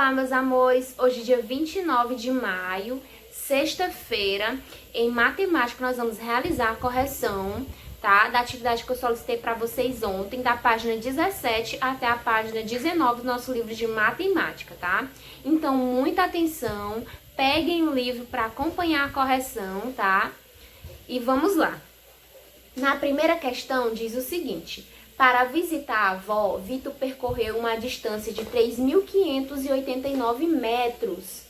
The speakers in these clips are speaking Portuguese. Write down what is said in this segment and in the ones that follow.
Olá, meus amores! Hoje, dia 29 de maio, sexta-feira, em matemática, nós vamos realizar a correção, tá? Da atividade que eu solicitei para vocês ontem, da página 17 até a página 19 do nosso livro de matemática, tá? Então, muita atenção, peguem o livro para acompanhar a correção, tá? E vamos lá. Na primeira questão, diz o seguinte: para visitar a avó, Vitor percorreu uma distância de 3.589 metros.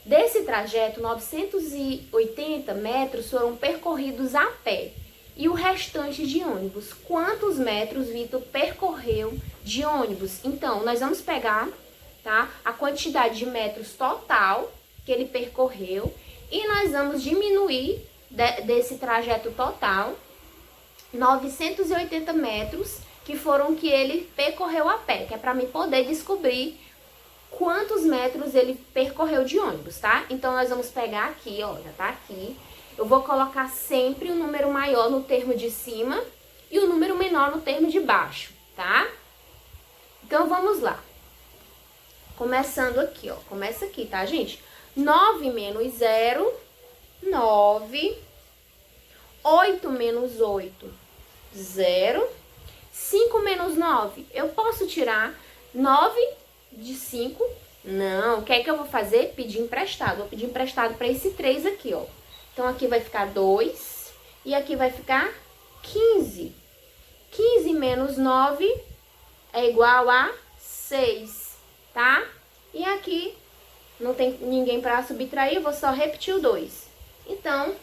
Desse trajeto, 980 metros foram percorridos a pé e o restante de ônibus. Quantos metros Vitor percorreu de ônibus? Então, nós vamos pegar, tá, a quantidade de metros total que ele percorreu e nós vamos diminuir desse trajeto total 980 metros, que foram que ele percorreu a pé, que é para mim poder descobrir quantos metros ele percorreu de ônibus, tá? Então, nós vamos pegar aqui, ó, já tá aqui. Eu vou colocar sempre o número maior no termo de cima e o número menor no termo de baixo, tá? Então, vamos lá. Começando aqui, ó. Começa aqui, tá, gente? 9 menos 0, 9. 8 menos 8, 0. 5 menos 9, eu posso tirar 9 de 5? Não, o que é que eu vou fazer? Pedir emprestado. Vou pedir emprestado para esse 3 aqui, ó. Então, aqui vai ficar 2 e aqui vai ficar 15. 15 menos 9 é igual a 6, tá? E aqui não tem ninguém para subtrair, eu vou só repetir o 2. Então,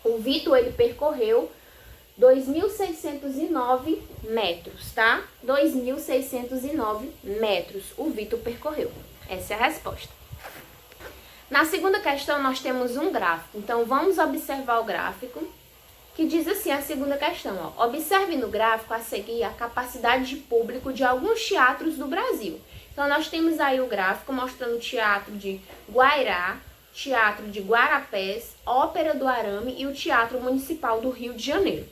o Vitor, ele percorreu 2.609 metros, tá? 2.609 metros o Vitor percorreu. Essa é a resposta. Na segunda questão, nós temos um gráfico. Então, vamos observar o gráfico, que diz assim a segunda questão, ó. Observe no gráfico a seguir a capacidade de público de alguns teatros do Brasil. Então, nós temos aí o gráfico mostrando o Teatro de Guairá, Teatro de Guarapés, Ópera do Arame e o Teatro Municipal do Rio de Janeiro.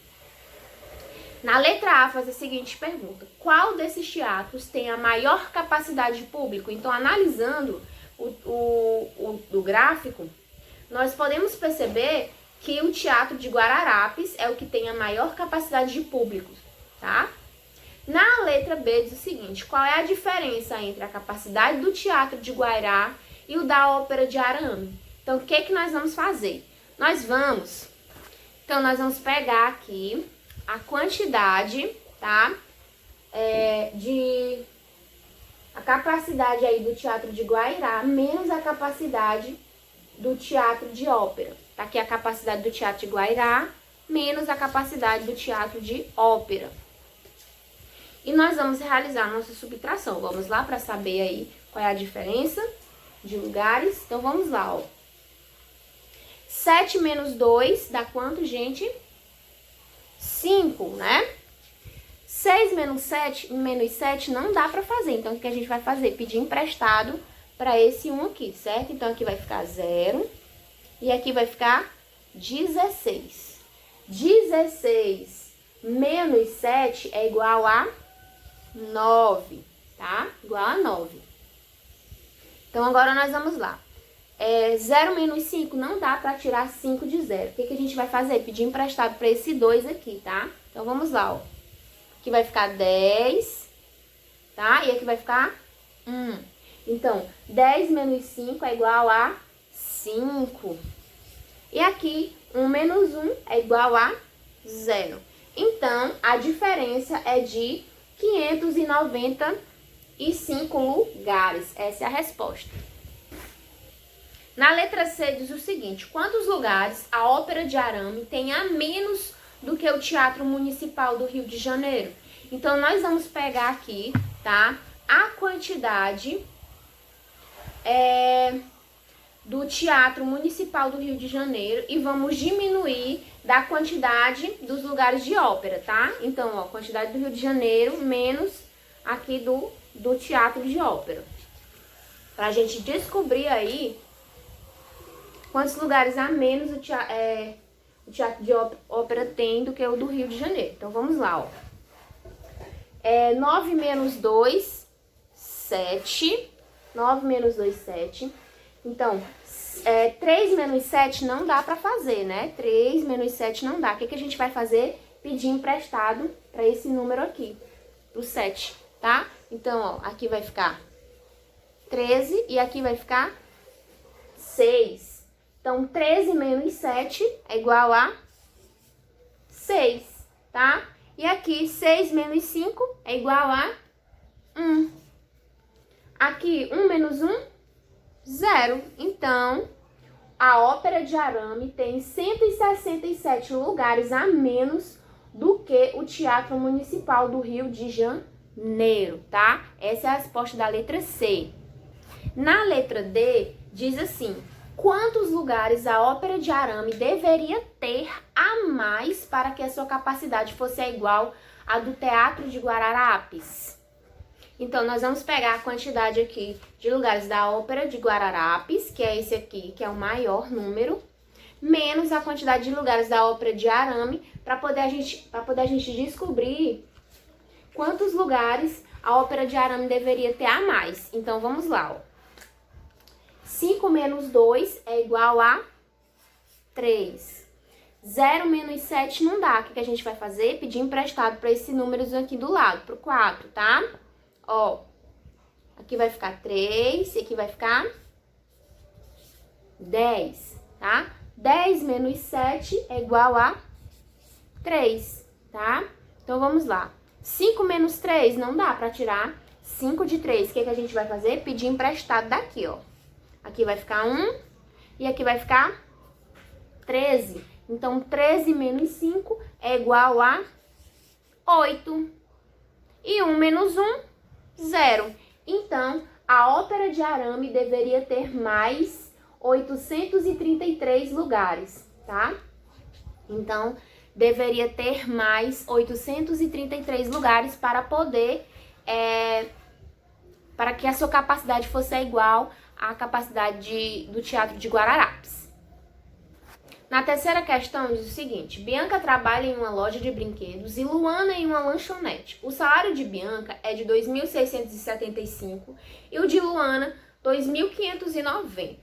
Na letra A, faz a seguinte pergunta: qual desses teatros tem a maior capacidade de público? Então, analisando o gráfico, nós podemos perceber que o Teatro de Guararapes é o que tem a maior capacidade de público, tá? Na letra B, diz o seguinte: qual é a diferença entre a capacidade do Teatro de Guairá e o da Ópera de Arame? Então, o que é que nós vamos fazer? Nós vamos pegar aqui a quantidade, tá? A capacidade aí do Teatro de Guairá menos a capacidade do Teatro de Ópera. Tá aqui a capacidade do Teatro de Guairá menos a capacidade do Teatro de Ópera. E nós vamos realizar a nossa subtração. Vamos lá para saber aí qual é a diferença de lugares. Então, vamos lá, ó. 7 menos 2 dá quanto, gente? 5, né? 6 menos 7 não dá pra fazer. Então, o que a gente vai fazer? Pedir emprestado para esse 1 aqui, certo? Então, aqui vai ficar 0 e aqui vai ficar 16. 16 menos 7 é igual a 9, tá? Igual a 9. Então, agora nós vamos lá. 0 menos 5 não dá para tirar 5 de 0. O que a gente vai fazer? Pedir emprestado para esse 2 aqui, tá? Então, vamos lá, ó. Aqui vai ficar 10, tá? E aqui vai ficar 1. Então, 10 menos 5 é igual a 5. E aqui, 1 menos 1 é igual a 0. Então, a diferença é de 595 lugares. Essa é a resposta. Na letra C diz o seguinte: quantos lugares a Ópera de Arame tem a menos do que o Teatro Municipal do Rio de Janeiro? Então, nós vamos pegar aqui, tá, a quantidade do Teatro Municipal do Rio de Janeiro e vamos diminuir da quantidade dos lugares de ópera, tá? Então, ó, quantidade do Rio de Janeiro menos aqui do Teatro de Ópera. Pra gente descobrir aí quantos lugares a menos o Teatro de Ópera tem do que o do Rio de Janeiro. Então, vamos lá, ó. 9 menos 2, 7. 9 menos 2, 7. Então, 3 menos 7 não dá pra fazer, né? 3 menos 7 não dá. O que a gente vai fazer? Pedir emprestado pra esse número aqui, pro 7, tá? Então, ó, aqui vai ficar 13 e aqui vai ficar 6. Então, 13 menos 7 é igual a 6, tá? E aqui, 6 menos 5 é igual a 1. Aqui, 1 menos 1, 0. Então, a Ópera de Arame tem 167 lugares a menos do que o Teatro Municipal do Rio de Janeiro, tá? Essa é a resposta da letra C. Na letra D, diz assim: quantos lugares a Ópera de Arame deveria ter a mais para que a sua capacidade fosse igual à do Teatro de Guararapes? Então, nós vamos pegar a quantidade aqui de lugares da Ópera de Guararapes, que é esse aqui, que é o maior número, menos a quantidade de lugares da Ópera de Arame, para poder a gente descobrir quantos lugares a Ópera de Arame deveria ter a mais. Então, vamos lá, ó. 5 menos 2 é igual a 3. 0 menos 7 não dá. O que a gente vai fazer? Pedir emprestado para esse número aqui do lado, para o 4, tá? Ó, aqui vai ficar 3 e aqui vai ficar 10, tá? 10 menos 7 é igual a 3, tá? Então, vamos lá. 5 menos 3 não dá para tirar 5 de 3. O que a gente vai fazer? Pedir emprestado daqui, ó. Aqui vai ficar 1 e aqui vai ficar 13. Então, 13 menos 5 é igual a 8. E 1 menos 1, 0. Então, a Ópera de Arame deveria ter mais 833 lugares, tá? Então, deveria ter mais 833 lugares para poder, para que a sua capacidade fosse igual à capacidade do Teatro de Guararapes. Na terceira questão diz o seguinte: Bianca trabalha em uma loja de brinquedos e Luana em uma lanchonete. O salário de Bianca é de 2.675 e o de Luana 2.590.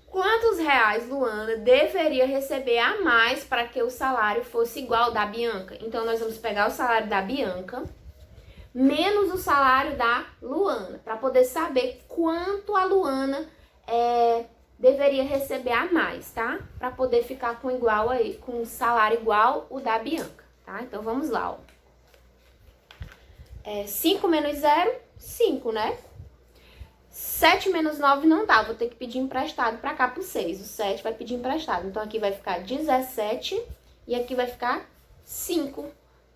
Quantos reais Luana deveria receber a mais para que o salário fosse igual ao da Bianca? Então, nós vamos pegar o salário da Bianca menos o salário da Luana, para poder saber quanto a Luana deveria receber a mais, tá? Para poder ficar com um salário igual o da Bianca, tá? Então, vamos lá, ó. 5 menos 0, 5, né? 7 menos 9 não dá, vou ter que pedir emprestado para cá pro 6. O 7 vai pedir emprestado. Então, aqui vai ficar 17 e aqui vai ficar 5,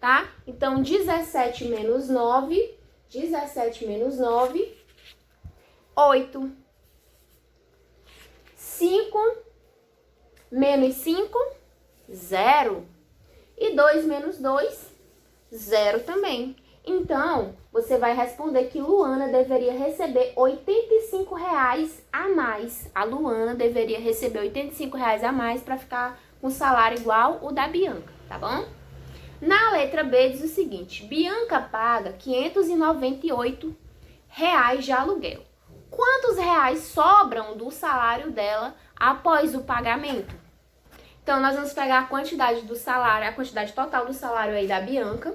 tá? Então, 17 menos 9, 8. 5 menos 5, 0. E 2 menos 2, 0 também. Então, você vai responder que Luana deveria receber R$85 a mais. A Luana deveria receber R$85 a mais para ficar com salário igual o da Bianca, tá bom? Na letra B diz o seguinte: Bianca paga R$598 de aluguel. Quantos reais sobram do salário dela após o pagamento? Então, nós vamos pegar a quantidade do salário, a quantidade total do salário aí da Bianca,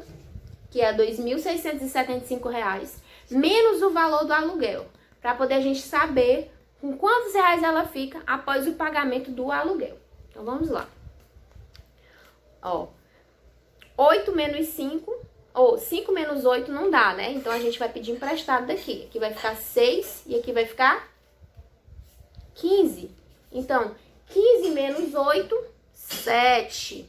que é R$2.675, menos o valor do aluguel, para poder a gente saber com quantos reais ela fica após o pagamento do aluguel. Então, vamos lá. Ó, 8 menos 5, ou 5 menos 8 não dá, né? Então, a gente vai pedir emprestado daqui. Aqui vai ficar 6 e aqui vai ficar 15. Então, 15 menos 8, 7.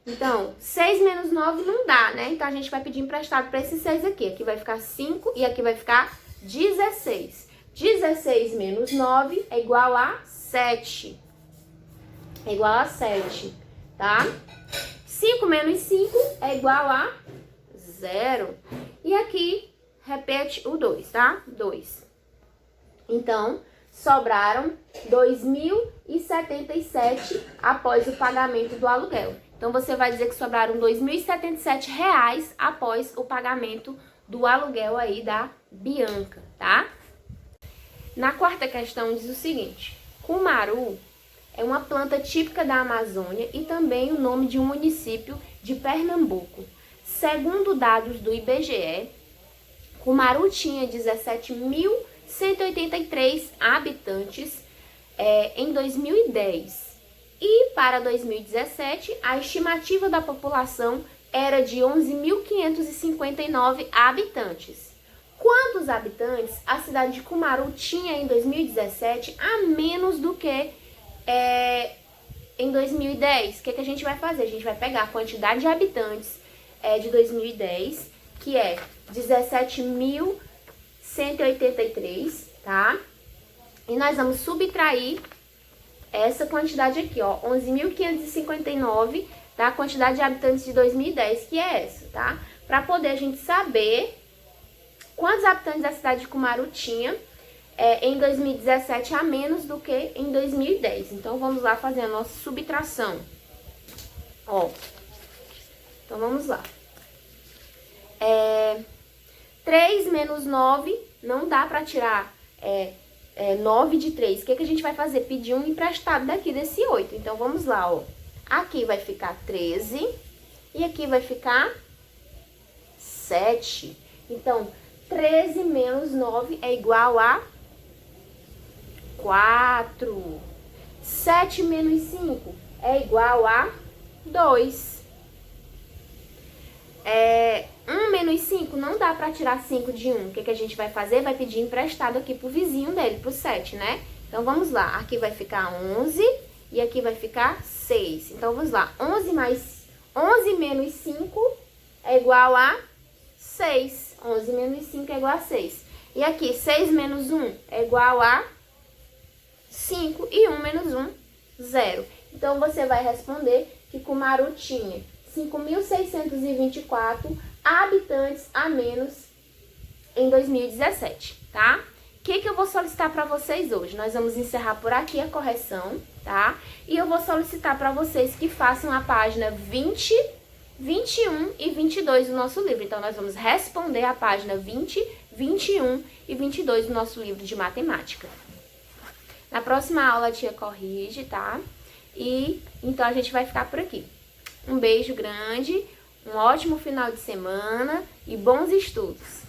Então, 6 menos 9 não dá, né? Então, a gente vai pedir emprestado para esse 6 aqui. Aqui vai ficar 5 e aqui vai ficar 16. 16 menos 9 é igual a 7. É igual a 7, tá? 5 menos 5 é igual a 0. E aqui, repete o 2, tá? 2. Então, sobraram 2.077 após o pagamento do aluguel. Então, você vai dizer que sobraram R$2.077 após o pagamento do aluguel aí da Bianca, tá? Na quarta questão diz o seguinte: cumaru é uma planta típica da Amazônia e também o nome de um município de Pernambuco. Segundo dados do IBGE, Cumaru tinha 17.183 habitantes em 2010. E para 2017, a estimativa da população era de 11.559 habitantes. Quantos habitantes a cidade de Cumaru tinha em 2017 a menos do que em 2010? O que a gente vai fazer? A gente vai pegar a quantidade de habitantes de 2010, que é 17.183, tá? E nós vamos subtrair essa quantidade aqui, ó, 11.559, tá? A quantidade de habitantes de 2010, que é essa, tá? Para poder a gente saber quantos habitantes a cidade de Cumaru tinha em 2017 a menos do que em 2010. Então, vamos lá fazer a nossa subtração. Ó, então vamos lá. 3 menos 9, não dá para tirar 9 de 3. O que a gente vai fazer? Pedir um emprestado daqui desse 8. Então, vamos lá, ó. Aqui vai ficar 13 e aqui vai ficar 7. Então, 13 menos 9 é igual a 4. 7 menos 5 é igual a 2. 1 menos 5 não dá para tirar 5 de 1. O que a gente vai fazer? Vai pedir emprestado aqui pro vizinho dele, pro 7, né? Então, vamos lá. Aqui vai ficar 11 e aqui vai ficar 6. Então, vamos lá. 11 menos 5 é igual a 6. 11 menos 5 é igual a 6. E aqui, 6 menos 1 é igual a 5. E 1 menos 1, 0. Então, você vai responder que Cumaru tinha 5.624 habitantes a menos em 2017, tá? O que eu vou solicitar para vocês hoje? Nós vamos encerrar por aqui a correção, tá? E eu vou solicitar para vocês que façam a página 20, 21 e 22 do nosso livro. Então, nós vamos responder a página 20, 21 e 22 do nosso livro de matemática. Na próxima aula a tia corrige, tá? E então a gente vai ficar por aqui. Um beijo grande, um ótimo final de semana e bons estudos!